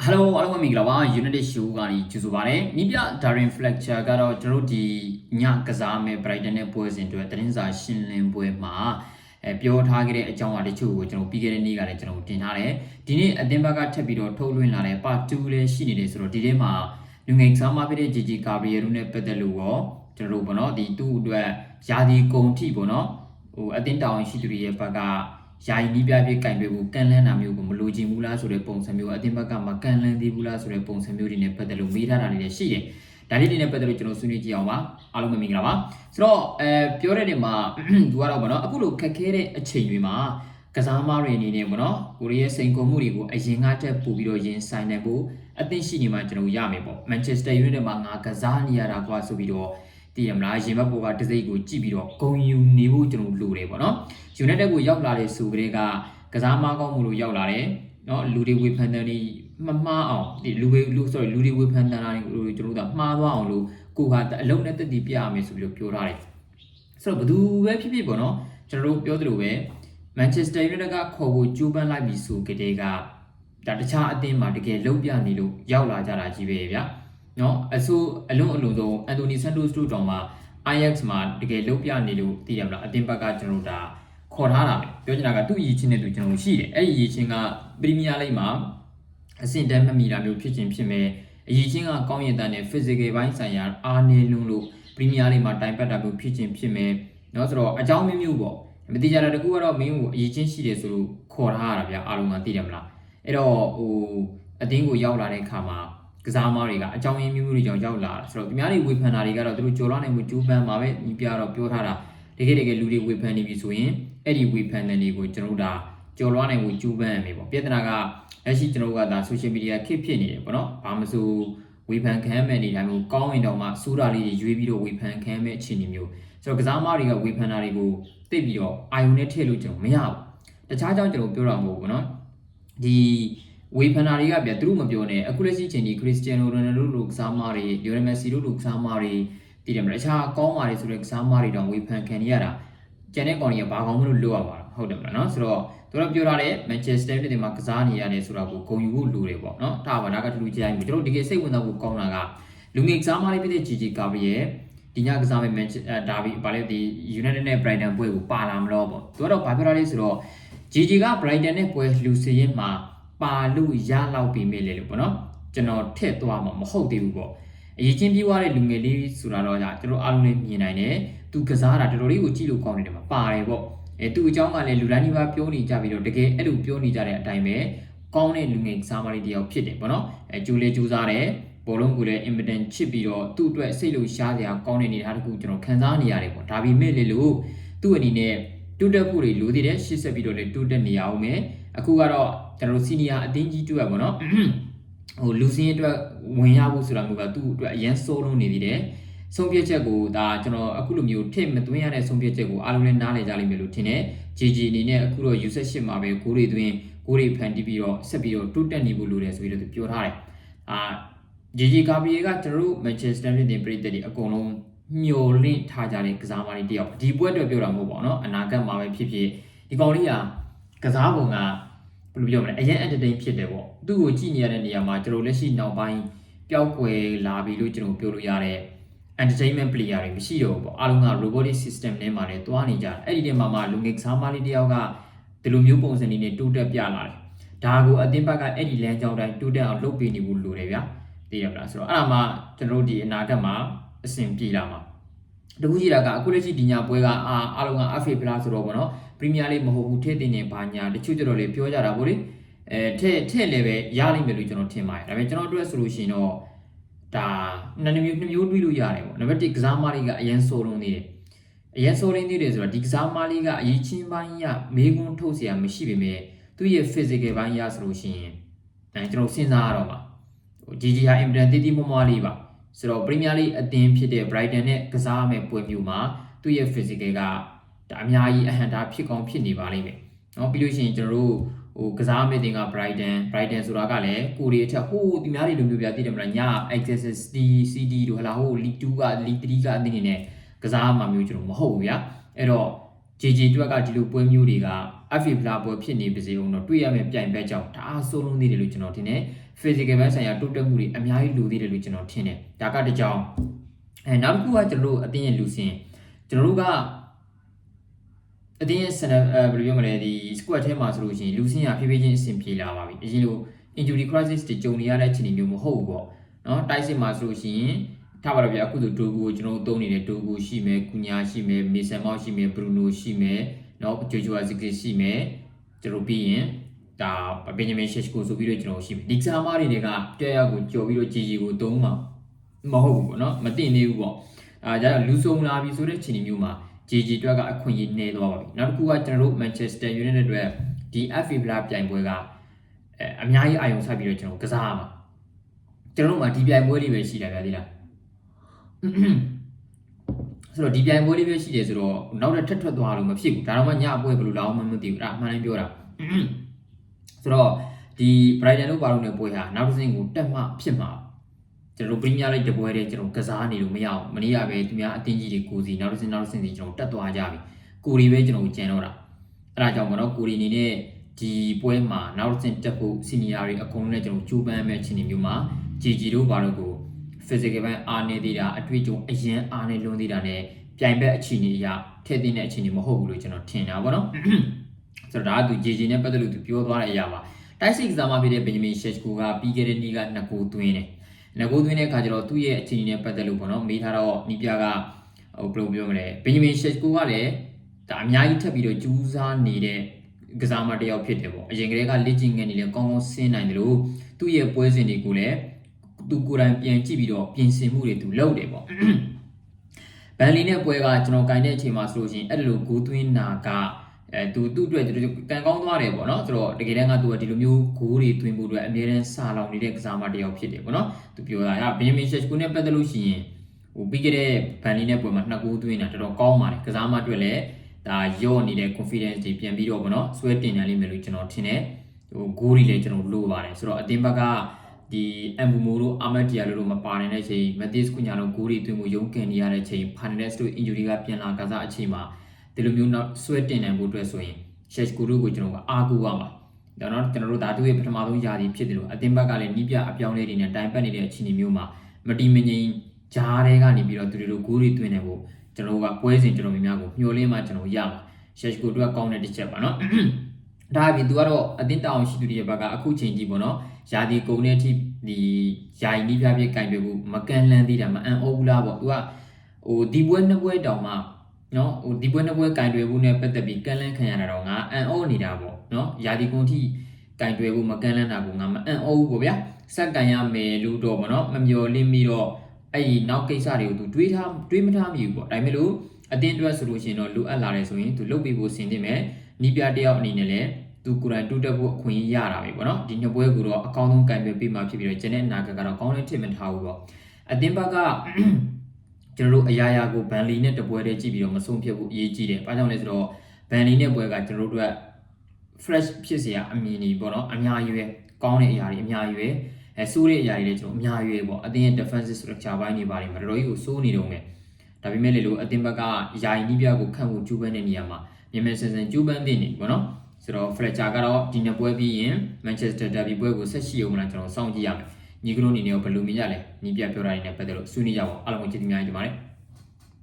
Hello အားလုံးပဲမင်္ဂလာပါ Unity Show ကနေကြိုဆိုပါရစေ။မိပြ Darren Fletcher ကတော့ကျွန်တော်ဒီညကစားမဲ့ Brighton နဲ့ပွဲစဉ်အတွက်သတင်းစာရှင်းလင်းပွဲမှာပြောထားခဲ့တဲ့အကြောင်းအရာတချို့ကိုကျွန်တော်ပြီးခဲ့တဲ့နေ့ကလည်းကျွန်တော်တင်ထားတယ်။ဒီနေ့အသင်းဘက်ကထပ်ပြီးတော့ထုတ်လွှင့်လာတဲ့ Part 2လည်းရှိနေတယ်ဆိုတော့ဒီထဲမှာလူငယ်ကစားမဖြစ်တဲ့ Gigi Gabriel တို့နဲ့ပတ်သက်လို့ရောကျွန်တော်တို့ပေါ့နော်ဒီသူ့အတွက်ယာဒီကုံထိပေါ့နော်အသင်းတောင်ရှိသူတွေရဲ့ဘက်ကယာယီနီးပြပြကင်တွေကန်လန်းတာမျိုးကိုမလိုချင်ဘူးလားဆိုတဲ့ပုံစံမျိုးအတင်းဘက်ကမကန်လန်းသေးဘူးလားဆိုတဲ့ပုံစံမျိုးတွေနဲ့ပတ်သက်လို့မေးထားတာတွေလည်းရှိတယ်။ဒါလေးတွေနဲ့ပတ်သက်လို့ကျွန်တော်ဆွေးနွေးကြည့်အောင်ပါ။အားလုံးပဲမင်္ဂလာပါ။ဆိုတော့ပြောတဲ့နေမှာသူကတော့ဗောနော်အခုလိုခက်ခဲတဲ့အချိန်တွေမှာကစားမတွေအနေနဲ့ဗောနော်ကိုရီးယားစိန်ခေါ်မှုတွေကိုအရင်ကတက်ပို့ပြီးတော့ရင်ဆိုင်နိုင်ဖို့အသင့်ရှိနေမှကျွန်တော်ရမယ်ပေါ့။ Manchester United မှာငါကစားနေရတာကွာဆိုပြီးတော့တည်ရမလားရင်ဘက်ပေါ်ကတစိမ့်ကိုကြည့်ပြီးတော့ဂုံယူနေဖို့ကျွန်တော်လိုတယ်ပေါ့နော် United ကိုရောက်လာတဲ့ဆိုကလေးကကစားမကောင်းမှုလို့ရောက်လာတယ်เนาะလူတွေဝေဖန်တယ်นี่မမှားအောင်ဒီလူတွေဝေဖန်တာတွေကျွန်တော်တို့ကမှားသွားအောင်လို့ကိုကအလုံးနဲ့တက်တည်ပြရမယ်ဆိုပြီးတော့ပြောထားတယ်ဆိုတော့ဘယ်သူပဲဖြစ်ဖြစ်ပေါ့နော်ကျွန်တော်တို့ပြောသလိုပဲ Manchester United ကခေါ်ဖို့ကြိုးပမ်းလိုက်ပြီဆိုကလေးကဒါတခြားအသင်းမှာတကယ်လုံးပြနေလို့ရောက်လာကြတာကြီးပဲဗျာเนาะအလုံးဆုံး Anthony Santos တို့တောင်မှ Ajax မှာတကယ်လုံးပြနေလို့သိရမလားအသင်းဘက်ကကျွန်တော်တို့ဒါခေါ်ထားတာပဲပြောချင်တာကသူ့ရည်ချင်းနဲ့သူကျွန်တော်ရှိတယ်အဲ့ဒီရည်ချင်းကပရီးမီးယားလိဂ်မှာအဆင့်တန်းမမီတာမျိုးဖြစ်ခြင်းဖြစ်မယ်အရည်ချင်းကကောင်းရတဲ့နဲ့ physical ဘိုင်းဆိုင်ရာအားနည်းလွန်းလို့ပရီးမီးယားလိဂ်မှာတိုင်ပတ်တာမျိုးဖြစ်ခြင်းဖြစ်မယ်เนาะဆိုတော့အကြောင်းမျိုးပေါ့မတိကျတာတကူကတော့မင်းကိုအရည်ချင်းရှိတယ်ဆိုလို့ခေါ်ထားရတာဗျာအားလုံးကသိတယ်မလားအဲ့တော့အတင်းကိုရောက်လာတဲ့အခါမှာကစားမတွေကအကြောင်းရင်းမျိုးတွေကြောင့်ရောက်လာတာဆိုတော့ဒီများတွေဝေဖန်တာတွေကတော့သူတို့ကြော်လာနိုင်မှုကျိုးပန်းမှာပဲဒီပြတော့ပြောထားတာတကယ်လူတွေဝေဖန်နေပြီဆိုရင်အဲ့ဒီဝေဖန်တဲ့တွေကိုကျွန်တော်တို့ဒါကြော်လွှားနိုင်မှုကျိုးပန်းရမယ်ပေါ့ပြဿနာကလက်ရှိကျွန်တော်တို့ကဒါ social media ခေတ်ဖြစ်နေတယ်ပေါ့နော်ဘာမဆိုဝေဖန်ခံမဲ့နေတိုင်းမျိုးကောင်းရင်တော့မှစိုးတာလေးတွေရွေးပြီးတော့ဝေဖန်ခံမဲ့အခြေအနေမျိုးဆိုတော့ကစားမတွေကဝေဖန်တာတွေကိုသိပြီးတော့အာယုံနဲ့ထည့်လို့ကျွန်တော်မရဘူးတခြားကြောင့်ကျွန်တော်ပြောတာမဟုတ်ဘူးနော်ဒီဝေဖန်တာတွေကဗျသူတို့မပြောနဲ့အခုလက်ရှိချိန်ဒီခရစ္စတီယာနိုရိုနယ်ဒိုလိုကစားမတွေလီယိုနယ်မက်ဆီတို့လိုကစားမတွေတည်တယ်မလားအခြားကောင်းပါတယ်ဆိုတဲ့ကစားမတွေတောင်ဝေဖန်ခံနေရတာကျန်တဲ့ကောင်တွေကဘာကောင်းမလို့လွတ်ရပါလားဟုတ်တယ်မလားနော်ဆိုတော့သူတို့ပြောထားတဲ့ Manchester United မှာကစားနေရတယ်ဆိုတာကိုဂုဏ်ယူဖို့လိုတယ်ပေါ့နော်ဒါပါဒါကတူတူကြိုင်ပြီတို့တကယ်စိတ်ဝင်စားဖို့ကောင်းတာကလူငယ်ကစားမလေးဖြစ်တဲ့ Gigi Gabriel ဒီညကစားမဲ့ Manchester ဒါပြီးဗာလေဒီ United နဲ့ Brighton ပွဲကိုပါလာမလို့ပေါ့သူကတော့ဘာပြောထားလဲဆိုတော့ Gigi က Brighton နဲ့ပွဲလူစီရင်မှာပါလို့ရလောက်ပြီမေးလေလို့ပေါ့နော်ကျွန်တော်ထည့်သွားမှာမဟုတ်သေးဘူးပေါ့အရေးချင်းပြေးသွားတဲ့လူငယ်လေးဆိုတာတော့ကျွန်တော်အားလုံးလည်းမြင်နိုင်တယ်သူကစားတာတော်တော်လေးကိုကြည့်လို့ကောင်းနေတယ်မှာပါတယ်ပေါ့သူအကြောင်းကလည်းလူတိုင်းဒီပါပြောနေကြပြီးတော့တကယ်အဲ့လိုပြောနေကြတဲ့အတိုင်းပဲကောင်းတဲ့လူငယ်ကစားမလေးတယောက်ဖြစ်တယ်ပေါ့နော်ကျူးလေကျူးစားတယ်ဘောလုံးကိုလည်း important ချစ်ပြီးတော့သူ့အတွက်စိတ်လို့ရှားစရာကောင်းတဲ့နေသားတစ်ခုကျွန်တော်ခံစားနေရတယ်ပေါ့ဒါပေမဲ့လေလို့သူ့အနေနဲ့တိုးတက်ဖို့တွေလိုသေးတယ်ရှေ့ဆက်ပြီးတော့လည်းတိုးတက်နေရအောင်မယ်အခုကတော့ကျွန်တော်တို့ senior အတင်းကြီးတွေ့ရပါတော့လူစင်းအတွက်ဝင်ရဖို့ဆိုတာမျိုးကသူ့အတွက်အရန်စိုးလုံးနေသေးတယ်ဆုံးဖြတ်ချက်ကိုဒါကျွန်တော်အခုလိုမျိုးထည့်မသွင်းရတဲ့ဆုံးဖြတ်ချက်ကိုအားလုံးလည်းနားလည်ကြလိမ့်မယ်လို့ထင်တယ် GG အနေနဲ့အခုတော့ U18 မှာပဲဂိုးတွေသွင်းဂိုးတွေဖန်တီးပြီးတော့ဆက်ပြီးတော့တိုးတက်နေဖို့လိုတယ်ဆိုပြီးတော့သူပြောထားတယ်GG Gabriel ကကျွန်တော်တို့ Manchester United ပြည်သက်တွေအကုန်လုံးမျော်လင့်ထားကြတဲ့ကစားမလေးတယောက်ဒီပွဲအတွက်ပြောတာမဟုတ်ပါဘူးเนาะအနာဂတ်မှာပဲဖြစ်ဖြစ်ဒီကောင်လေးကစားပုံကဘယ်လိုပြောမလဲအရင် entertain ဖြစ်တယ်ပေါ့သူ့ကိုကြည့်နေရတဲ့နေရာမှာကျွန်တော်လက်ရှိနောက်ပိုင်းပျောက်ကွယ်လာပြီလို့ကျွန်တော်ပြောလို့ရတဲ့ entertainment player တွေမရှိတော့ဘူးပေါ့အားလုံးက robotic system နဲ့မှာလည်းတွားနေကြတယ်အဲ့ဒီတည်းမှာလူငယ်ကစားမလေးတယောက်ကဒီလိုမျိုးပုံစံလေးနဲ့တိုးတက်ပြလာတယ်ဒါကိုအသင်းဘက်ကအဲ့ဒီလမ်းကြောင်းတိုင်းတိုးတက်အောင်လုပ်ပေးနေဖို့လိုတယ်ဗျာသိရမလားဆိုတော့အဲ့ဒါမှကျွန်တော်တို့ဒီအနာဂတ်မှာအဆင်ပြေလာမှာတခုကြီးတာကအခုလက်ရှိဒီညပွဲကအားလုံးက FA ဖလားဆိုတော့ဗောနော်ပရီးမီးယားလိဂ်မဟုတ်ဘူးထည့်တင်နေဘာညာတချို့ကျတော့လေပြောကြတာဗောလေထည့်လည်းပဲရလိမ့်မယ်လို့ကျွန်တော်ထင်ပါတယ်ဒါပေမဲ့ကျွန်တော်တို့ဆိုလို့ရှိရင်တော့ဒါနှစ်မျိုးတွေးလို့ရတယ်ဗောနံပါတ်1ကစားမလေးကအရန်စိုးလုံးနေတယ်အရန်စိုးရင်းနေတယ်ဆိုတော့ဒီကစားမလေးကအရေးချင်းပိုင်းရမေးခွန်းထုတ်เสียမရှိပေမဲ့သူ့ရဲ့ physical ပိုင်းရဆိုလို့ရှိရင်ကျွန်တော်စဉ်းစားရတော့ပါGigi ဟာ important တီးမွားလေးပါဆိုတော့ Premier League အသင်းဖြစ်တဲ့ Brighton နဲ့ကစားမဲ့ပွဲမျိုးမှာသူ့ရဲ့ physical ကဒါအများကြီးအဟန့်တာဖြစ်ကောင်းဖြစ်နေပါလိမ့်မယ်เนาะပြီးလို့ရှိရင်ကျွန်တော်တို့ကစားမဲ့တင်က Brighton ဆိုတာကလည်းကိုရီအထက်ဒီများတွေလိုမျိုးပြသိတယ်မလားည Access CD တို့ဟလာLeague 2က League 3ကအသင်းတွေနဲ့ကစားမှာမျိုးကျွန်တော်မဟုတ်ဘူးဗျာအဲ့တော့ Gigi အတွက်ကဒီလိုပွဲမျိုးတွေက FA ဖလားပွဲဖြစ်နေပါစေအောင်တော့တွေ့ရမယ့်ပြိုင်ပွဲကြောင့်ဒါအားဆိုးလုံးသေးတယ်လို့ကျွန်တော်ထင်တယ် physical ဘက်ဆိုင်ရာတိုးတက်မှုတွေအများကြီးလိုသေးတယ်လို့ကျွန်တော်ထင်တယ်ဒါကတကြောင်နောက်တစ်ခုကကျွန်တော်တို့အတင်းရဲ့လူစင်ကျွန်တော်တို့ကအတင်းရဲ့ ဘယ်လိုပြောမလဲဒီ squad ထဲမှာဆိုလို့ရှိရင်လူစင်ရဖြည်းဖြည်းချင်းအဆင်ပြေလာပါပြီအရင်လို injury crisis တွေကြုံနေရတဲ့အခြေအနေမျိုးမဟုတ်ဘူးပေါ့နော်တိုက်စစ်မှာဆိုလို့ရှိရင်ထားပါတော့ဗျာအခုဆိုဒိုဂူကိုကျွန်တော်တို့သုံးနေတဲ့ဒိုဂူရှိမယ်ကူညာရှိမယ်မေဆန်မောက်ရှိမယ်ဘရူနိုရှိမယ်နော်ဂျိုဂျိုအာဇစ်ကရှိမယ်ကျွန်တော်ပြီးရင်ဒါဘင်ဂျမင်ရှက်ကိုဆိုပြီးတော့ကျွန်တော်ရှိမယ်ဒီစာမားတွေကပြက်ရောက်ကိုကြော်ပြီးတော့ဂျီဂျီကိုသုံးမှာမဟုတ်ဘူးပေါ့နော်မတင်သေးဘူးပေါ့ဒါကြောင့်လူစုံလာပြီဆိုတဲ့အခြေအနေမျိုးမှာဂျီဂျီတွက်ကအခွင့်အရေးနေသွားပါပြီနောက်တစ်ခုကကျွန်တော်တို့ Manchester United အတွက်ဒီ FA ဖလားပြိုင်ပွဲကအများကြီးအာရုံစိုက်ပြီးတော့ကျွန်တော်ကစားရမှာကျွန်တော်တို့မှာဒီပြိုင်ပွဲလေးပဲရှိတာဗျာဒီလားဆိုတော့ဒီပြိုင်ပွဲလေးပဲရှိတယ်ဆိုတော့နောက်ထပ်ထွက်သွားလို့မဖြစ်ဘူးဒါတော့မှညအပွဲဘယ်လိုလာအောင်မသိဘူးအဲ့အမှန်တိုင်းပြောတာဆိုတော့ဒီ Brighton တို့ပါလို့နေပွဲဟာနောက်တစ်စင်းကိုတက်မှဖြစ်မှာကျွန်တော်တို့ Premier League တပွဲတည်းကျွန်တော်ကစားနေလို့မရအောင်မနေ့ကပဲသူများအတင်းကြီးတွေကိုစီနောက်တစ်စင်းစီကျွန်တော်တက်သွားကြပြီကိုရီပဲကျွန်တော်ကျန်တော့တာအဲ့ဒါကြောင့်မတော့ကိုရီအနေနဲ့ဒီပွဲမှာနောက်တစ်စင်းတက်ဖို့ senior တွေအကုန်လုံးနဲ့ကျွန်တော်ကြိုးပမ်းမဲ့အခြေအနေမျိုးမှာ GG တို့ဘာလို့ကို physical ဘက်အားနေသေးတာအတွေ့အကြုံအရင်အားနေလွန်းသေးတာနဲ့ပြိုင်ဘက်အခြေအနေအရထည့်သွင်းတဲ့အခြေအနေမဟုတ်ဘူးလို့ကျွန်တော်ထင်တာပေါ့နော်ဆိုတော့ဒါကသူ GG နဲ့ပတ်သက်လို့သူပြောသွားတဲ့အရာပါတိုက်စစ်ကစားမဖြစ်တဲ့ Benjamin Sesko ကပြီးခဲ့တဲ့နေ့က2ဂိုးသွင်းတယ်2ဂိုးသွင်းတဲ့အခါကျတော့သူ့ရဲ့အခြေအနေနဲ့ပတ်သက်လို့ပေါ့နော်မေးထားတော့နီးပြကဟိုဘယ်လိုပြောမလဲ Benjamin Sesko ကလည်းဒါအများကြီးထပ်ပြီးတော့ကြိုးစားနေတဲ့ကစားမတစ်ယောက်ဖြစ်တယ်ပေါ့အရင်ကတည်းကလက်ကျင်ငယ်နေလေကောင်းကောင်းဆင်းနိုင်တယ်လို့သူ့ရဲ့ပွဲစဉ်တွေကိုလည်းသူကိုယ်တိုင်ပြန်ကြည့်ပြီးတော့ပြင်ဆင်မှုတွေသူလုပ်တယ်ပေါ့ဘန်လီနဲ့ပွဲကကျွန်တော်ကင်တဲ့အချိန်မှာဆိုလို့ရှိရင်အဲ့လိုဂိုးသွင်းနာကသူ့အတွက်ကန်ကောင်းသွားတယ်ပေါ့နော်ဆိုတော့တကယ်တမ်းကသူကဒီလိုမျိုးဂိုးတွေသွင်းဖို့အတွက်အများရန်စာလောင်နေတဲ့ကစားမတစ်ယောက်ဖြစ်တယ်ပေါ့နော်သူပြောတာကဘင်ဂျမင်ရှက်ကိုနဲ့ပတ်သက်လို့ရှိရင်ဟိုပြီးခဲ့တဲ့ဘန်လီနဲ့ပွဲမှာ2ဂိုးသွင်းတာတော်တော်ကောင်းပါတယ်ကစားမအတွက်လည်းဒါရော့နေတဲ့ confidence တွေပြန်ပြီးတော့ပေါ့နော်ဆွဲတင်နိုင်လိမ့်မယ်လို့ကျွန်တော်ထင်တယ်ဟိုဂိုးတွေလည်းကျွန်တော်လိုပါတယ်ဆိုတော့အတင်းဘက်ကဒီအမ်ဘူမိုတို့အာမတ်တီယာတို့မပါနိုင်တဲ့ချိန်မက်သစ်ကူညာတို့ဂိုးတွေသွင်းမှုရုန်းကန်နေရတဲ့ချိန်ဖာနက်စ်တို့ injury ကပြန်လာကစားအချိန်မှာဒီလိုမျိုးနောက်ဆွဲတင်နိုင်ဖို့အတွက်ဆိုရင်ရှက်ကူတို့ကိုကျွန်တော်ကအားကိုးရမှာဒါတော့ကျွန်တော်တို့ဓာတုရဲ့ပထမဆုံးယာတီဖြစ်တယ်လို့အတင်းဘက်ကလည်းနီးပြအပြောင်းလဲတွေနဲ့တိုင်ပတ်နေတဲ့အခြေအနေမျိုးမှာမတီမငြိမ်ဂျားတွေကနေပြီးတော့သူတို့ဂိုးတွေသွင်းနေဖို့ကျွန်တော်ကပွဲစဉ်ကျွန်တော်များကိုမျှော်လင့်မှကျွန်တော်ရမှာရှက်ကူတို့ကကောင်းတဲ့တစ်ချက်ပါနော်ဒါအပြင်သူကတော့အတင်းတောင်ရှိသူတွေဘက်ကအခုချိန်ကြီးပေါ့နော်ယာတီကုံတဲ့အထိဒီယာယီနီးပြပြကင်ပြဖို့မကန်လန်းသေးတာမအန်အိုဘူးလားပေါ့သူကဟိုဒီပွဲနှစ်ပွဲတောင်မှနော်ဟိုဒီပွဲနှစ်ပွဲကင်တွယ်ဖို့နဲ့ပတ်သက်ပြီးကန်လန်းခံရတာတော့ငါအန်အိုနေတာပေါ့နော်ယာတီကုံအထိကင်တွယ်ဖို့မကန်လန်းတာကိုငါမအန်အိုဘူးပေါ့ဗျာစက်ကန်ရမယ်လို့တော့ပေါ့နော်မမျော်လင့်ပြီးတော့အဲ့ဒီနောက်ကိစ္စတွေကိုသူတွေးမထားမိဘူးပေါ့ဒါပေမဲ့လို့အတင်းအတွက်ဆိုလို့ရှိရင်တော့လိုအပ်လာတယ်ဆိုရင်သူလုပ်ပြီးဖို့ဆင်သင့်မယ်နီးပြတယောက်အနေနဲ့လည်းသူကိုယ်တိုင်တိုးတက်ဖို့အခွင့်အရေးရတာပဲပေါ့နော်ဒီနှစ်ပွဲကိုတော့အကောင်းဆုံးကင်ပြပေးမှဖြစ်ပြီးတော့ကျန်တဲ့အနာဂတ်ကတော့ကောင်းတဲ့ထင်မထားဘူးပေါ့အတင်းဘက်ကကျွန်တော်တို့အရာရာကိုဘန်လီနဲ့တပွဲတည်းကြည့်ပြီးတော့မဆုံးဖြတ်ဘူးအရေးကြီးတယ်။ဘာကြောင့်လဲဆိုတော့ဘန်လီနဲ့ပွဲကကျွန်တော်တို့အတွက် fresh ဖြစ်စရာအမြင်တွေပေါ့နော်အများကြီးပဲကောင်းတဲ့အရာတွေအများကြီးပဲစိုးတဲ့အရာတွေလည်းကျွန်တော်အများကြီးပဲပေါ့အတင်းရဲ့ defensive structure ဘိုင်းတွေပါတယ်မှာတော်တော်ကြီးကိုစိုးနေတော့မယ်ဒါပေမဲ့လေလို့အတင်းဘက်ကယာယီနီးပြကိုခန့်ဖို့ကျူးပန်းတဲ့နေရာမှာမြန်ဆန်ကျူးပန်းတင်နေပေါ့နော်ဆိုတော့ Fletcher ကတော့ဒီနှစ်ပွဲပြီးရင် Manchester Derby ပွဲကိုဆက်ရှိအောင်မလားကျွန်တော်စောင့်ကြည့်ရမယ်ညီကတို့အနေနဲ့ဘယ်လိုမြင်ရလဲနီးပြပြောတာတွေနဲ့ပတ်သက်လို့ဆွေးနွေးကြပါဦးအားလုံးကိုကျေးဇူးများကြီးတင်ပါတယ်